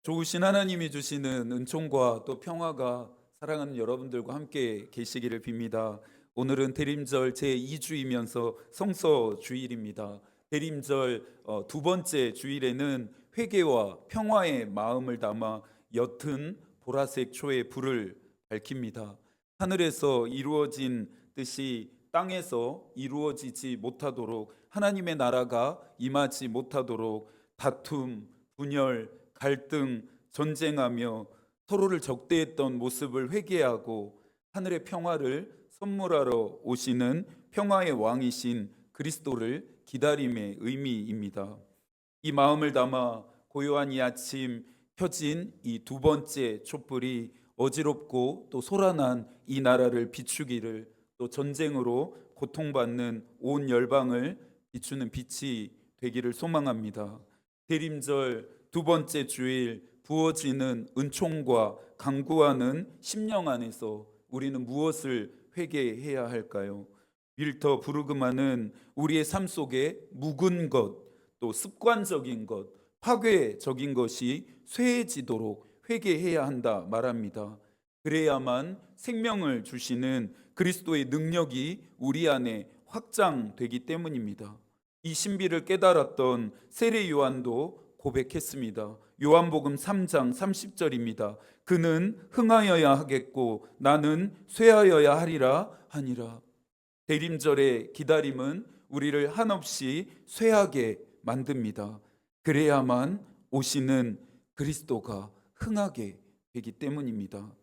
좋으신 하나님이 주시는 은총과 또 평화가 사랑하는 여러분들과 함께 계시기를 빕니다. 오늘은 대림절 제2주이면서 성서 주일입니다. 대림절 두 번째 주일에는 회개와 평화의 마음을 담아 옅은 보라색 초의 불을 밝힙니다. 하늘에서 이루어진 뜻이 땅에서 이루어지지 못하도록, 하나님의 나라가 임하지 못하도록 다툼, 분열, 갈등, 전쟁하며 서로를 적대했던 모습을 회개하고 하늘의 평화를 선물하러 오시는 평화의 왕이신 그리스도를 기다림의 의미입니다. 이 마음을 담아 고요한 이 아침 켜진 이 두 번째 촛불이 어지럽고 또 소란한 이 나라를 비추기를, 또 전쟁으로 고통받는 온 열방을 비추는 빛이 되기를 소망합니다. 대림절 두 번째 주일, 부어지는 은총과 강구하는 심령 안에서 우리는 무엇을 회개해야 할까요? 윌터 부르그만은 우리의 삶 속에 묵은 것, 또 습관적인 것, 파괴적인 것이 쇠해지도록 회개해야 한다 말합니다. 그래야만 생명을 주시는 그리스도의 능력이 우리 안에 확장되기 때문입니다. 이 신비를 깨달았던 세례 요한도 고백했습니다. 요한복음 3장 30절입니다. 그는 흥하여야 하겠고 나는 쇠하여야 하리라 하니라. 대림절의 기다림은 우리를 한없이 쇠하게 만듭니다. 그래야만 오시는 그리스도가 흥하게 되기 때문입니다.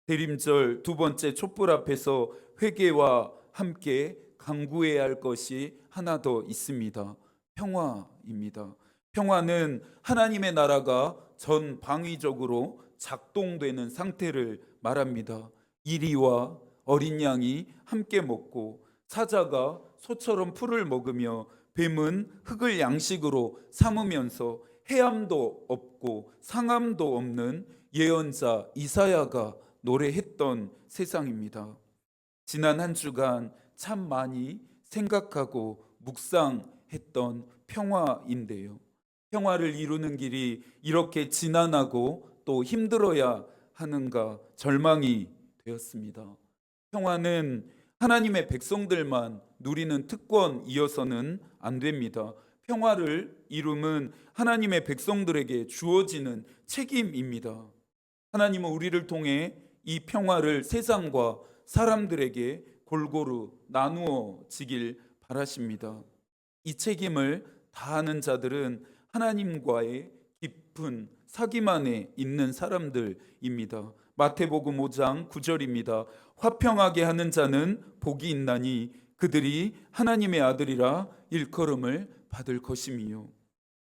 대림절 두 번째 촛불 앞에서 회개와 함께 강구해야 할 것이 하나 더 있습니다. 평화입니다. 평화는 하나님의 나라가 전방위적으로 작동되는 상태를 말합니다. 이리와 어린 양이 함께 먹고 사자가 소처럼 풀을 먹으며 뱀은 흙을 양식으로 삼으면서 해함도 없고 상함도 없는 예언자 이사야가 노래했던 세상입니다. 지난 한 주간 참 많이 생각하고 묵상했던 평화인데요. 평화를 이루는 길이 이렇게 지난하고 또 힘들어야 하는가 절망이 되었습니다. 평화는 하나님의 백성들만 누리는 특권이어서는 안 됩니다. 평화를 이룸은 하나님의 백성들에게 주어지는 책임입니다. 하나님은 우리를 통해 이 평화를 세상과 사람들에게 골고루 나누어지길 바라십니다. 이 책임을 다하는 자들은 하나님과의 깊은 사귐 안에 있는 사람들입니다. 마태복음 5장 9절입니다. 화평하게 하는 자는 복이 있나니 그들이 하나님의 아들이라 일컬음을 받을 것임이요.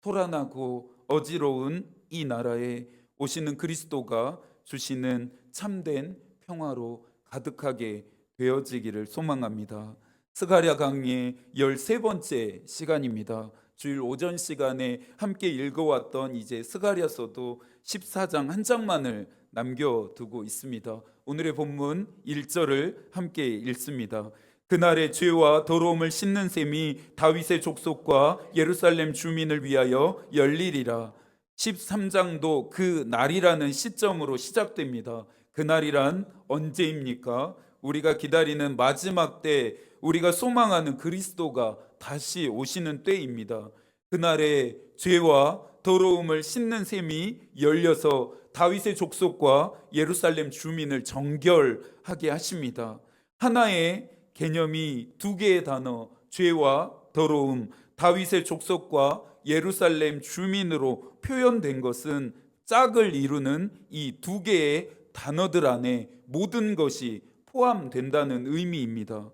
소란하고 어지러운 이 나라에 오시는 그리스도가 주시는 참된 평화로 가득하게 되어지기를 소망합니다. 스가랴 강의 13번째 시간입니다. 주일 오전 시간에 함께 읽어왔던 이제 스가랴서도 14장 한 장만을 남겨두고 있습니다. 오늘의 본문 1절을 함께 읽습니다. 그날에 죄와 더러움을 씻는 셈이 다윗의 족속과 예루살렘 주민을 위하여 열리리라. 13장도 그 날이라는 시점으로 시작됩니다. 그날이란 언제입니까? 우리가 기다리는 마지막 때, 우리가 소망하는 그리스도가 다시 오시는 때입니다. 그날에 죄와 더러움을 씻는 셈이 열려서 다윗의 족속과 예루살렘 주민을 정결하게 하십니다. 하나의 개념이 두 개의 단어, 죄와 더러움, 다윗의 족속과 예루살렘 주민으로 표현된 것은 짝을 이루는 이 두 개의 단어들 안에 모든 것이 포함된다는 의미입니다.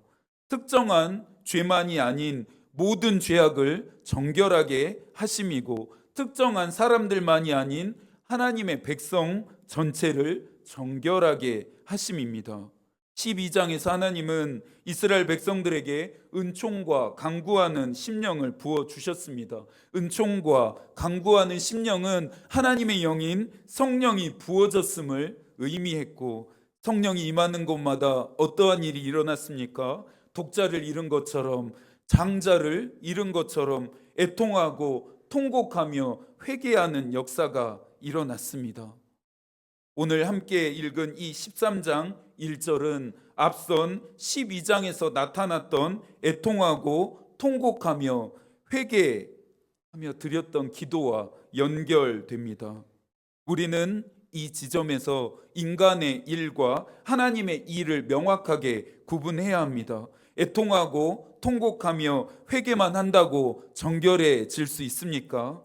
특정한 죄만이 아닌 모든 죄악을 정결하게 하심이고, 특정한 사람들만이 아닌 하나님의 백성 전체를 정결하게 하심입니다. 12장에서 하나님은 이스라엘 백성들에게 은총과 강구하는 심령을 부어 주셨습니다. 은총과 강구하는 심령은 하나님의 영인 성령이 부어졌음을 의미했고, 성령이 임하는 곳마다 어떠한 일이 일어났습니까? 독자를 잃은 것처럼, 장자를 잃은 것처럼 애통하고 통곡하며 회개하는 역사가 일어났습니다. 오늘 함께 읽은 이 13장 1절은 앞선 12장에서 나타났던 애통하고 통곡하며 회개하며 드렸던 기도와 연결됩니다. 우리는 이 지점에서 인간의 일과 하나님의 일을 명확하게 구분해야 합니다. 애통하고 통곡하며 회개만 한다고 정결해질 수 있습니까?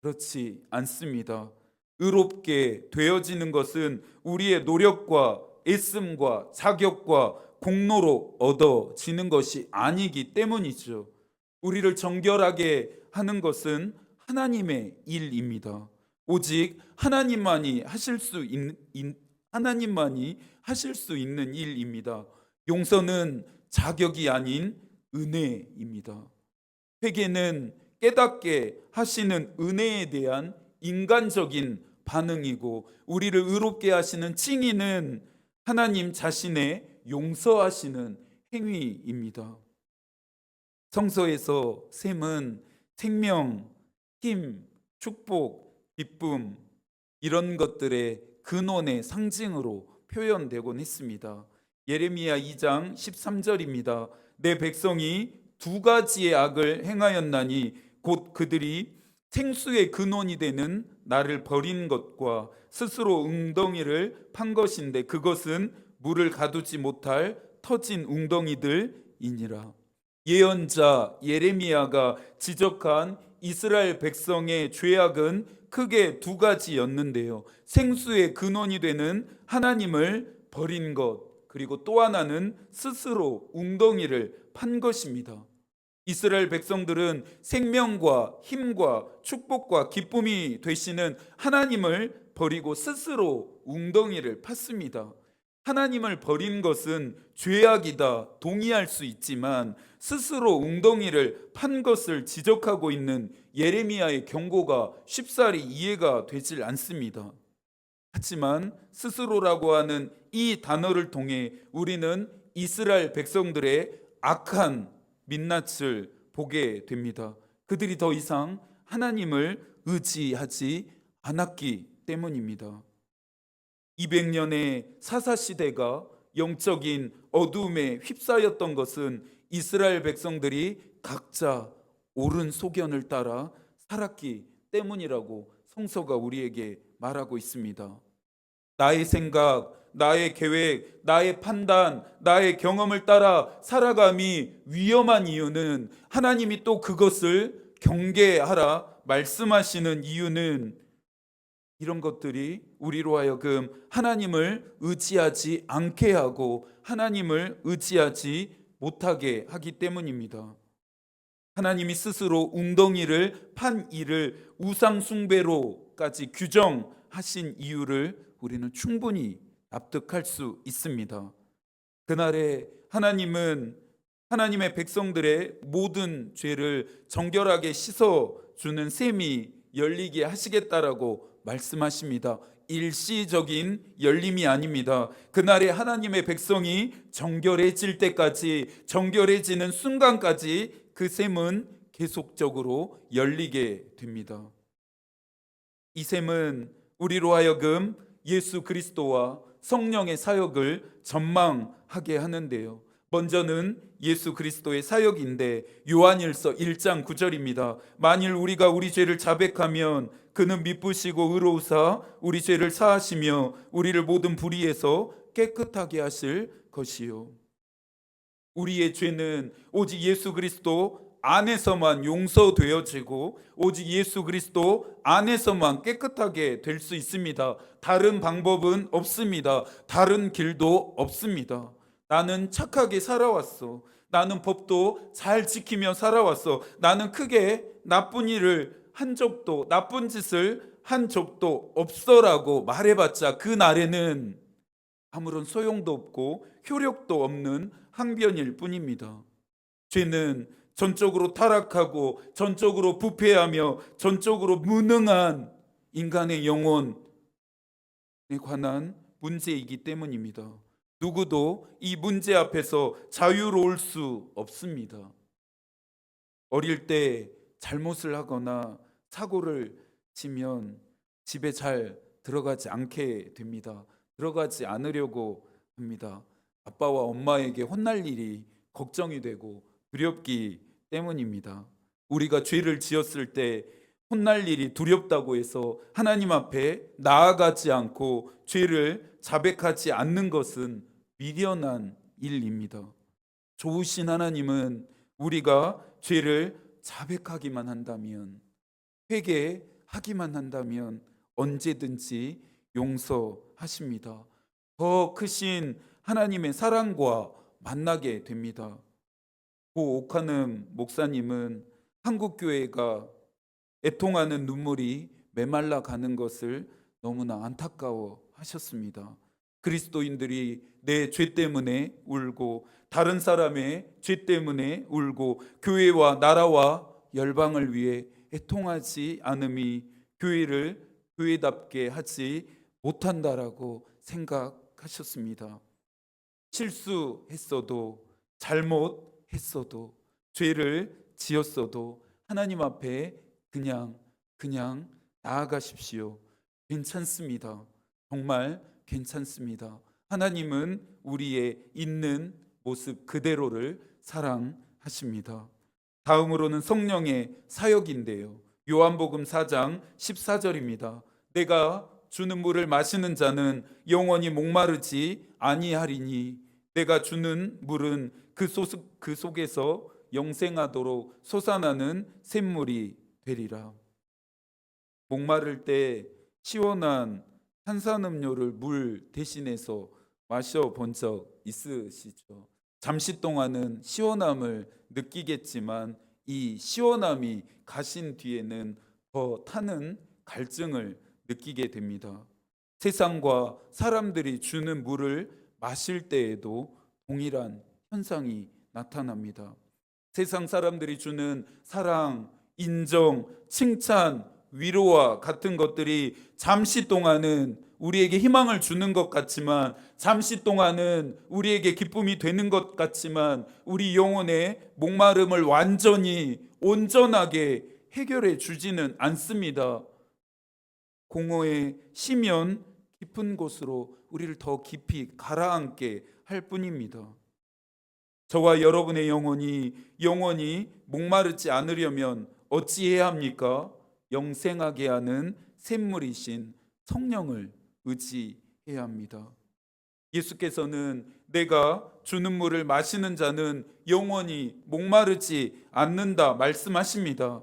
그렇지 않습니다. 의롭게 되어지는 것은 우리의 노력과 애씀과 자격과 공로로 얻어지는 것이 아니기 때문이죠. 우리를 정결하게 하는 것은 하나님의 일입니다. 오직 하나님만이 하실 수 있는 일입니다. 용서는 자격이 아닌 은혜입니다. 회개는 깨닫게 하시는 은혜에 대한 인간적인 반응이고, 우리를 의롭게 하시는 칭의는 하나님 자신의 용서하시는 행위입니다. 성서에서 셈은 생명, 힘, 축복, 기쁨, 이런 것들의 근원의 상징으로 표현되곤 했습니다. 예레미야 2장 13절입니다. 내 백성이 두 가지의 악을 행하였나니 곧 그들이 생수의 근원이 되는 나를 버린 것과 스스로 웅덩이를 판 것인데 그것은 물을 가두지 못할 터진 웅덩이들이니라. 예언자 예레미야가 지적한 이스라엘 백성의 죄악은 크게 두 가지였는데요. 생수의 근원이 되는 하나님을 버린 것, 그리고 또 하나는 스스로 웅덩이를 판 것입니다. 이스라엘 백성들은 생명과 힘과 축복과 기쁨이 되시는 하나님을 버리고 스스로 웅덩이를 팠습니다. 하나님을 버린 것은 죄악이다 동의할 수 있지만 스스로 웅덩이를 판 것을 지적하고 있는 예레미야의 경고가 쉽사리 이해가 되질 않습니다. 하지만 스스로라고 하는 이 단어를 통해 우리는 이스라엘 백성들의 악한 민낯을 보게 됩니다. 그들이 더 이상 하나님을 의지하지 않았기 때문입니다. 200년의 사사시대가 영적인 어두움에 휩싸였던 것은 이스라엘 백성들이 각자 옳은 소견을 따라 살았기 때문이라고 성서가 우리에게 말하고 있습니다. 나의 생각, 나의 계획, 나의 판단, 나의 경험을 따라 살아감이 위험한 이유는, 하나님이 또 그것을 경계하라 말씀하시는 이유는, 이런 것들이 우리로 하여금 하나님을 의지하지 않게 하고 하나님을 의지하지 못하게 하기 때문입니다. 하나님이 스스로 웅덩이를 판 일을 우상 숭배로까지 규정하신 이유를 우리는 충분히 납득할 수 있습니다. 그날에 하나님은 하나님의 백성들의 모든 죄를 정결하게 씻어주는 셈이 열리게 하시겠다라고 말씀하십니다. 일시적인 열림이 아닙니다. 그날에 하나님의 백성이 정결해질 때까지, 정결해지는 순간까지 그 셈은 계속적으로 열리게 됩니다. 이 셈은 우리로 하여금 예수 그리스도와 성령의 사역을 전망하게 하는데요. 먼저는 예수 그리스도의 사역인데 요한일서 1장 9절입니다. 만일 우리가 우리 죄를 자백하면 그는 미쁘시고 의로우사 우리 죄를 사하시며 우리를 모든 불의에서 깨끗하게 하실 것이요. 우리의 죄는 오직 예수 그리스도 안에서만 용서되어지고 오직 예수 그리스도 안에서만 깨끗하게 될 수 있습니다. 다른 방법은 없습니다. 다른 길도 없습니다. 나는 착하게 살아왔어. 나는 법도 잘 지키며 살아왔어. 나는 크게 나쁜 일을 한 적도, 나쁜 짓을 한 적도 없어라고 말해봤자 그 날에는 아무런 소용도 없고 효력도 없는 항변일 뿐입니다. 죄는 전적으로 타락하고 전적으로 부패하며 전적으로 무능한 인간의 영혼에 관한 문제이기 때문입니다. 누구도 이 문제 앞에서 자유로울 수 없습니다. 어릴 때 잘못을 하거나 사고를 치면 집에 잘 들어가지 않게 됩니다. 들어가지 않으려고 합니다. 아빠와 엄마에게 혼날 일이 걱정이 되고 두렵기 때문입니다. 우리가 죄를 지었을 때 혼날 일이 두렵다고 해서 하나님 앞에 나아가지 않고 죄를 자백하지 않는 것은 미련한 일입니다. 좋으신 하나님은 우리가 죄를 자백하기만 한다면, 회개하기만 한다면 언제든지 용서하십니다. 더 크신 하나님의 사랑과 만나게 됩니다. 고 오카눔 목사님은 한국교회가 애통하는 눈물이 메말라 가는 것을 너무나 안타까워 하셨습니다. 그리스도인들이 내 죄 때문에 울고 다른 사람의 죄 때문에 울고 교회와 나라와 열방을 위해 애통하지 않음이 교회를 교회답게 하지 못한다라고 생각하셨습니다. 실수했어도 잘못했어도 죄를 지었어도 하나님 앞에 그냥 나아가십시오. 괜찮습니다. 정말 괜찮습니다. 하나님은 우리의 있는 모습 그대로를 사랑하십니다. 다음으로는 성령의 사역인데요. 요한복음 4장 14절입니다. 내가 주는 물을 마시는 자는 영원히 목마르지 아니하리니 내가 주는 물은 그 속에서 영생하도록 솟아나는 샘물이 되리라. 목마를 때 시원한 탄산음료를 물 대신해서 마셔본 적 있으시죠? 잠시 동안은 시원함을 느끼겠지만 이 시원함이 가신 뒤에는 더 타는 갈증을 느끼게 됩니다. 세상과 사람들이 주는 물을 마실 때에도 동일한 현상이 나타납니다. 세상 사람들이 주는 사랑, 인정, 칭찬, 위로와 같은 것들이 잠시 동안은 우리에게 희망을 주는 것 같지만, 잠시 동안은 우리에게 기쁨이 되는 것 같지만 우리 영혼의 목마름을 완전히 온전하게 해결해 주지는 않습니다. 공허에 심연 깊은 곳으로 우리를 더 깊이 가라앉게 할 뿐입니다. 저와 여러분의 영혼이 목마르지 않으려면 어찌해야 합니까? 영생하게 하는 샘물이신 성령을 의지해야 합니다. 예수께서는 내가 주는 물을 마시는 자는 영원히 목마르지 않는다 말씀하십니다.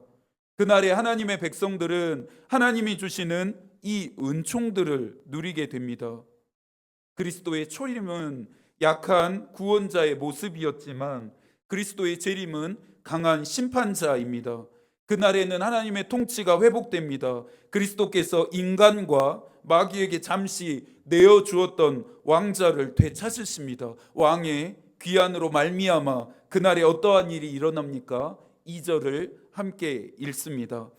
그날에 하나님의 백성들은 하나님이 주시는 이 은총들을 누리게 됩니다. 그리스도의 초림은 약한 구원자의 모습이었지만 그리스도의 재림은 강한 심판자입니다. 그날에는 하나님의 통치가 회복됩니다. 그리스도께서 인간과 마귀에게 잠시 내어주었던 왕자를 되찾으십니다. 왕의 귀환으로 말미암아 그날에 어떠한 일이 일어납니까? 2절을 함께 읽습니다.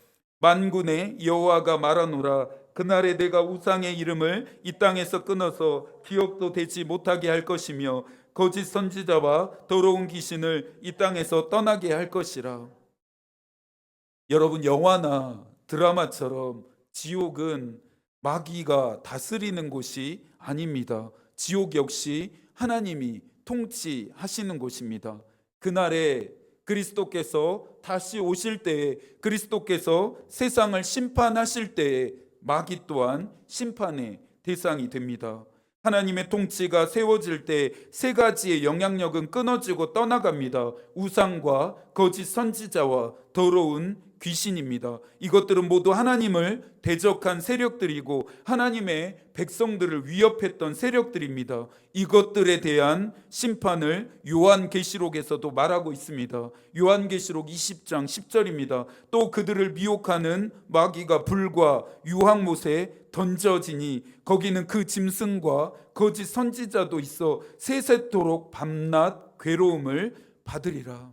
만군의 여호와가 말하노라 그날에 내가 우상의 이름을 이 땅에서 끊어서 기억도 되지 못하게 할 것이며 거짓 선지자와 더러운 귀신을 이 땅에서 떠나게 할 것이라. 여러분, 영화나 드라마처럼 지옥은 마귀가 다스리는 곳이 아닙니다. 지옥 역시 하나님이 통치하시는 곳입니다. 그날에 그리스도께서 다시 오실 때에, 그리스도께서 세상을 심판하실 때에 마귀 또한 심판의 대상이 됩니다. 하나님의 통치가 세워질 때 세 가지의 영향력은 끊어지고 떠나갑니다. 우상과 거짓 선지자와 더러운 귀신입니다. 이것들은 모두 하나님을 대적한 세력들이고 하나님의 백성들을 위협했던 세력들입니다. 이것들에 대한 심판을 요한계시록에서도 말하고 있습니다. 요한계시록 20장 10절입니다. 또 그들을 미혹하는 마귀가 불과 유황못에 던져지니 거기는 그 짐승과 거짓 선지자도 있어 세세토록 밤낮 괴로움을 받으리라.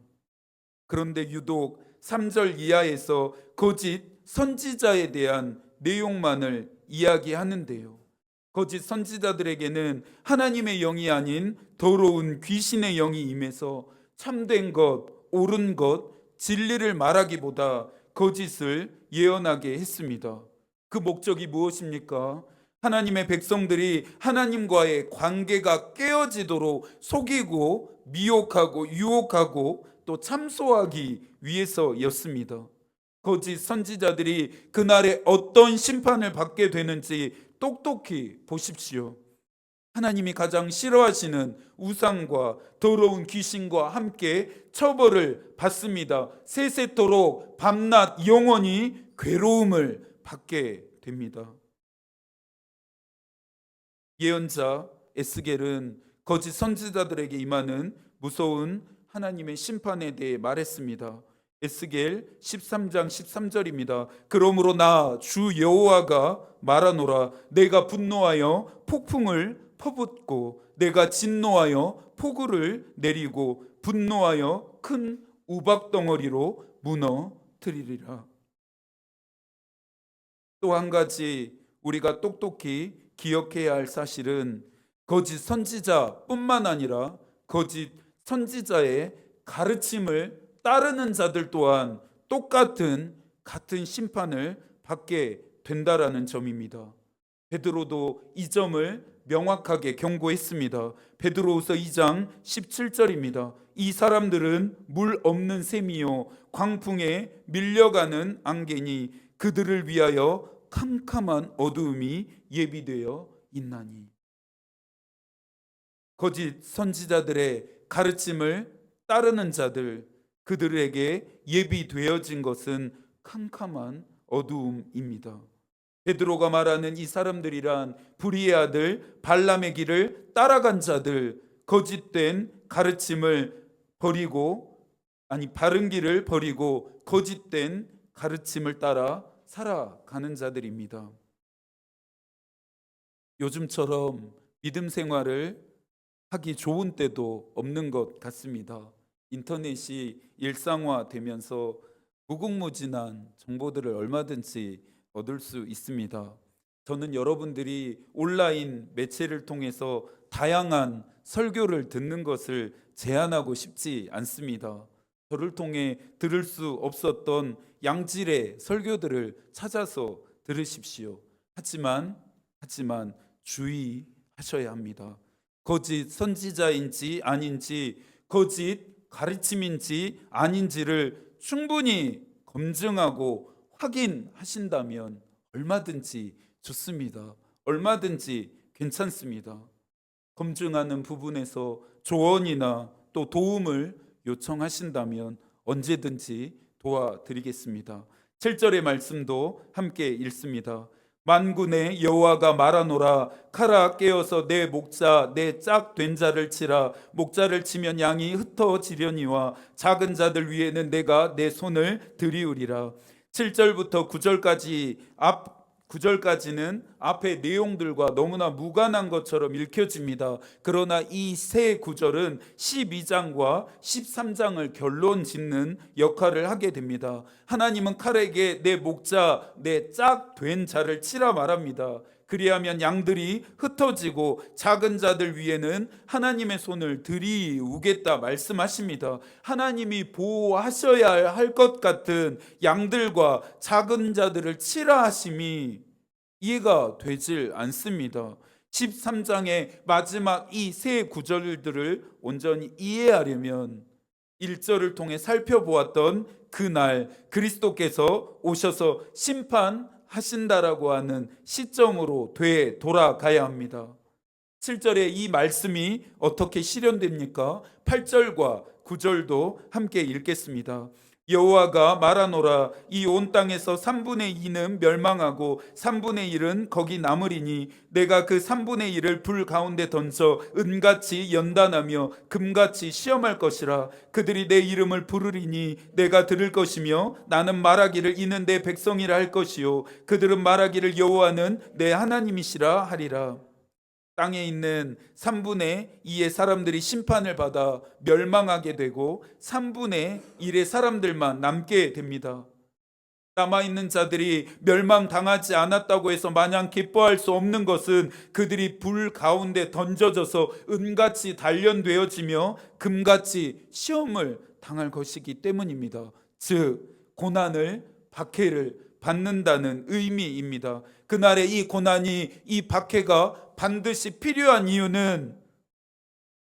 그런데 유독 3절 이하에서 거짓 선지자에 대한 내용만을 이야기하는데요. 거짓 선지자들에게는 하나님의 영이 아닌 더러운 귀신의 영이 임해서 참된 것, 옳은 것, 진리를 말하기보다 거짓을 예언하게 했습니다. 그 목적이 무엇입니까? 하나님의 백성들이 하나님과의 관계가 깨어지도록 속이고 미혹하고 유혹하고 또 참소하기 위해서였습니다. 거짓 선지자들이 그날에 어떤 심판을 받게 되는지 똑똑히 보십시오. 하나님이 가장 싫어하시는 우상과 더러운 귀신과 함께 처벌을 받습니다. 세세토록 밤낮 영원히 괴로움을 받게 됩니다. 예언자 에스겔은 거짓 선지자들에게 임하는 무서운 하나님의 심판에 대해 말했습니다. 에스겔 13장 13절입니다. 그러므로 나 주 여호와가 말하노라. 내가 분노하여 폭풍을 퍼붓고 내가 진노하여 폭우를 내리고 분노하여 큰 우박덩어리로 무너뜨리리라. 또 한 가지 우리가 똑똑히 기억해야 할 사실은 거짓 선지자뿐만 아니라 거짓 선지자의 가르침을 따르는 자들 또한 같은 심판을 받게 된다라는 점입니다. 베드로도 이 점을 명확하게 경고했습니다. 베드로후서 2장 17절입니다. 이 사람들은 물 없는 샘이요 광풍에 밀려가는 안개니 그들을 위하여 캄캄한 어두움이 예비되어 있나니. 거짓 선지자들의 가르침을 따르는 자들, 그들에게 예비되어진 것은 캄캄한 어두움입니다. 베드로가 말하는 이 사람들이란 불의의 아들 발람의 길을 따라간 자들, 거짓된 가르침을 버리고 바른 길을 버리고 거짓된 가르침을 따라 살아가는 자들입니다. 요즘처럼 믿음 생활을 하기 좋은 때도 없는 것 같습니다. 인터넷이 일상화되면서 무궁무진한 정보들을 얼마든지 얻을 수 있습니다. 저는 여러분들이 온라인 매체를 통해서 다양한 설교를 듣는 것을 제한하고 싶지 않습니다. 저를 통해 들을 수 없었던 양질의 설교들을 찾아서 들으십시오. 하지만 주의하셔야 합니다. 거짓 선지자인지 아닌지, 거짓 가르침인지 아닌지를 충분히 검증하고 확인하신다면 얼마든지 좋습니다. 얼마든지 괜찮습니다. 검증하는 부분에서 조언이나 또 도움을 요청하신다면 언제든지 도와드리겠습니다. 7절의 말씀도 함께 읽습니다. 만군의 여호와가 말하노라. 칼아 깨어서 내 목자 내 짝 된 자를 치라. 목자를 치면 양이 흩어지려니와 작은 자들 위에는 내가 내 손을 들이우리라. 7절부터 9절까지는 앞의 내용들과 너무나 무관한 것처럼 읽혀집니다. 그러나 이 세 구절은 12장과 13장을 결론 짓는 역할을 하게 됩니다. 하나님은 칼에게 내 목자 내 짝 된 자를 치라 말합니다. 그리하면 양들이 흩어지고 작은 자들 위에는 하나님의 손을 들이우겠다 말씀하십니다. 하나님이 보호하셔야 할 것 같은 양들과 작은 자들을 치라 하심이 이해가 되질 않습니다. 13장의 마지막 이 세 구절들을 온전히 이해하려면 1절을 통해 살펴보았던 그날 그리스도께서 오셔서 심판하신다라고 하는 시점으로 되돌아가야 합니다. 7절에 이 말씀이 어떻게 실현됩니까? 8절과 9절도 함께 읽겠습니다. 여호와가 말하노라. 이 온 땅에서 3분의 2는 멸망하고 3분의 1은 거기 남으리니 내가 그 3분의 1을 불 가운데 던져 은같이 연단하며 금같이 시험할 것이라. 그들이 내 이름을 부르리니 내가 들을 것이며 나는 말하기를 이는 내 백성이라 할 것이요 그들은 말하기를 여호와는 내 하나님이시라 하리라. 땅에 있는 3분의 2의 사람들이 심판을 받아 멸망하게 되고 3분의 1의 사람들만 남게 됩니다. 남아있는 자들이 멸망당하지 않았다고 해서 마냥 기뻐할 수 없는 것은 그들이 불 가운데 던져져서 은같이 단련되어지며 금같이 시험을 당할 것이기 때문입니다. 즉 고난을 박해를 받는다는 의미입니다. 그날의 이 고난이, 이 박해가 반드시 필요한 이유는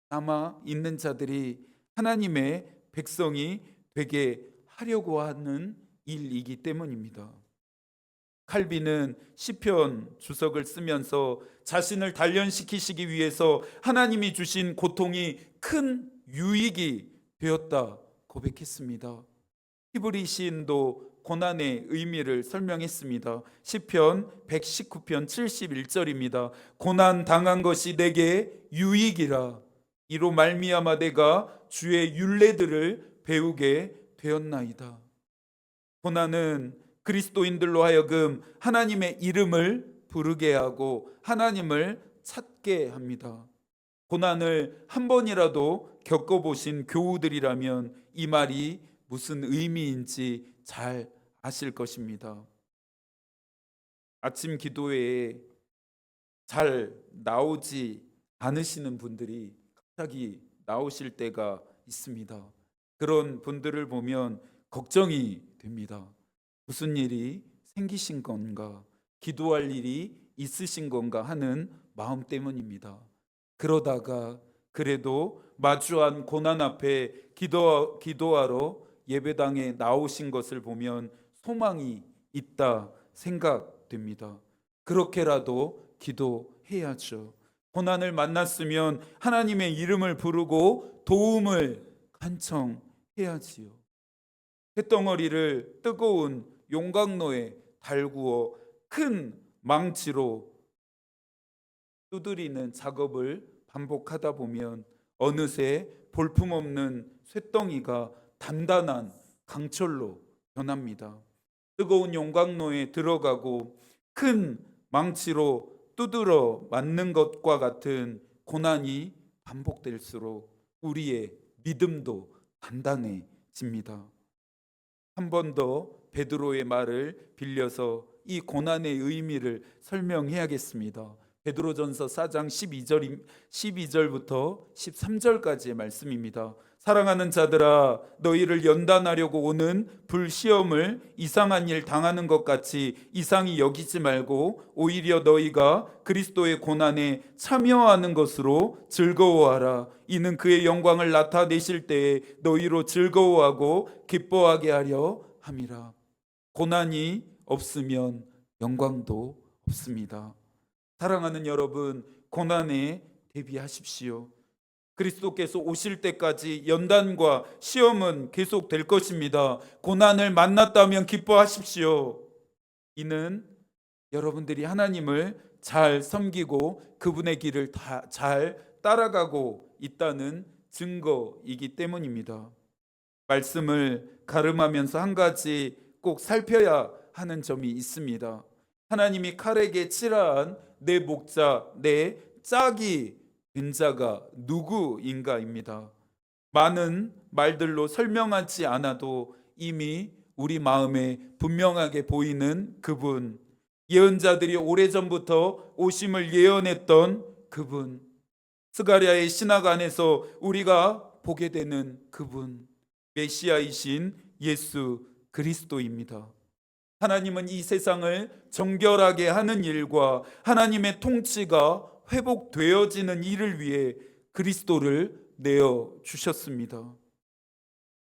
남아 있는 자들이 하나님의 백성이 되게 하려고 하는 일이기 때문입니다. 칼빈은 시편 주석을 쓰면서 자신을 단련시키시기 위해서 하나님이 주신 고통이 큰 유익이 되었다 고백했습니다. 히브리 시인도 고난의 의미를 설명했습니다. 시편 119편 71절입니다. 고난 당한 것이 내게 유익이라. 이로 말미암아 내가 주의 율례들을 배우게 되었나이다. 고난은 그리스도인들로 하여금 하나님의 이름을 부르게 하고 하나님을 찾게 합니다. 고난을 한 번이라도 겪어보신 교우들이라면 이 말이 무슨 의미인지 잘 아실 것입니다. 아침 기도회에 잘 나오지 않으시는 분들이 갑자기 나오실 때가 있습니다. 그런 분들을 보면 걱정이 됩니다. 무슨 일이 생기신 건가? 기도할 일이 있으신 건가 하는 마음 때문입니다. 그러다가 그래도 마주한 고난 앞에 기도하러 예배당에 나오신 것을 보면 소망이 있다 생각됩니다. 그렇게라도 기도해야죠. 고난을 만났으면 하나님의 이름을 부르고 도움을 간청해야지요. 쇳덩어리를 뜨거운 용광로에 달구어 큰 망치로 두드리는 작업을 반복하다 보면 어느새 볼품없는 쇳덩이가 단단한 강철로 변합니다. 뜨거운 용광로에 들어가고 큰 망치로 두드러 맞는 것과 같은 고난이 반복될수록 우리의 믿음도 단단해집니다. 한 번 더 베드로의 말을 빌려서 이 고난의 의미를 설명해야겠습니다. 베드로전서 4장 12절부터 13절까지의 말씀입니다. 사랑하는 자들아, 너희를 연단하려고 오는 불시험을 이상한 일 당하는 것 같이 이상히 여기지 말고 오히려 너희가 그리스도의 고난에 참여하는 것으로 즐거워하라. 이는 그의 영광을 나타내실 때에 너희로 즐거워하고 기뻐하게 하려 함이라. 고난이 없으면 영광도 없습니다. 사랑하는 여러분, 고난에 대비하십시오. 그리스도께서 오실 때까지 연단과 시험은 계속될 것입니다. 고난을 만났다면 기뻐하십시오. 이는 여러분들이 하나님을 잘 섬기고 그분의 길을 잘 따라가고 있다는 증거이기 때문입니다. 말씀을 가름하면서 한 가지 꼭 살펴야 하는 점이 있습니다. 하나님이 칼에게 칠한 내 목자, 내 짝이 된 자가 누구인가입니다. 많은 말들로 설명하지 않아도 이미 우리 마음에 분명하게 보이는 그분, 예언자들이 오래전부터 오심을 예언했던 그분, 스가랴의 신학 안에서 우리가 보게 되는 그분, 메시아이신 예수 그리스도입니다. 하나님은 이 세상을 정결하게 하는 일과 하나님의 통치가 회복되어지는 일을 위해 그리스도를 내어 주셨습니다.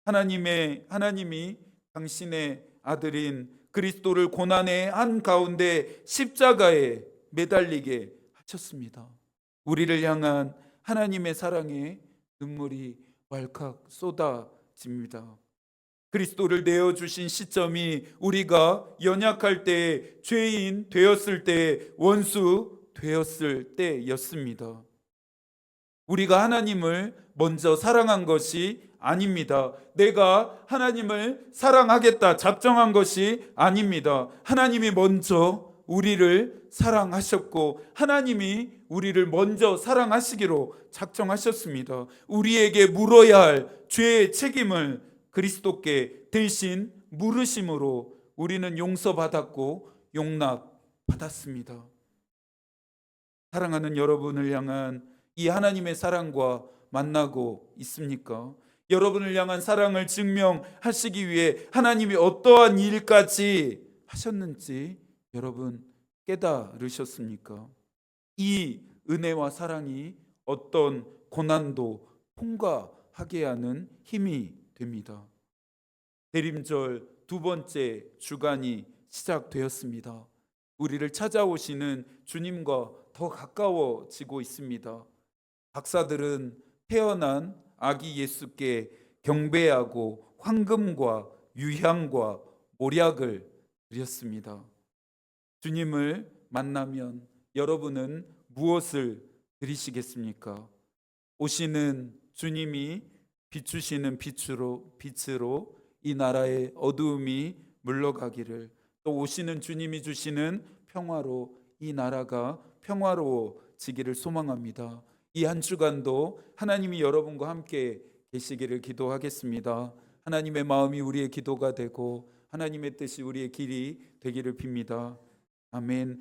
하나님이 당신의 아들인 그리스도를 고난의 한가운데 십자가에 매달리게 하셨습니다. 우리를 향한 하나님의 사랑의 눈물이 왈칵 쏟아집니다. 그리스도를 내어주신 시점이 우리가 연약할 때, 죄인 되었을 때, 원수 되었을 때였습니다. 우리가 하나님을 먼저 사랑한 것이 아닙니다. 내가 하나님을 사랑하겠다 작정한 것이 아닙니다. 하나님이 먼저 우리를 사랑하셨고 하나님이 우리를 먼저 사랑하시기로 작정하셨습니다. 우리에게 물어야 할 죄의 책임을 그리스도께 대신 물으심으로 우리는 용서받았고 용납받았습니다. 사랑하는 여러분을 향한 이 하나님의 사랑과 만나고 있습니까? 여러분을 향한 사랑을 증명하시기 위해 하나님이 어떠한 일까지 하셨는지 여러분 깨달으셨습니까? 이 은혜와 사랑이 어떤 고난도 통과하게 하는 힘이 됩니다. 대림절 두 번째 주간이 시작되었습니다. 우리를 찾아오시는 주님과 더 가까워지고 있습니다. 박사들은 태어난 아기 예수께 경배하고 황금과 유향과 몰약을 드렸습니다. 주님을 만나면 여러분은 무엇을 드리시겠습니까? 오시는 주님이 비추시는 빛으로 이 나라의 어두움이 물러가기를, 또 오시는 주님이 주시는 평화로 이 나라가 평화로워지기를 소망합니다. 이 한 주간도 하나님이 여러분과 함께 계시기를 기도하겠습니다. 하나님의 마음이 우리의 기도가 되고 하나님의 뜻이 우리의 길이 되기를 빕니다. 아멘.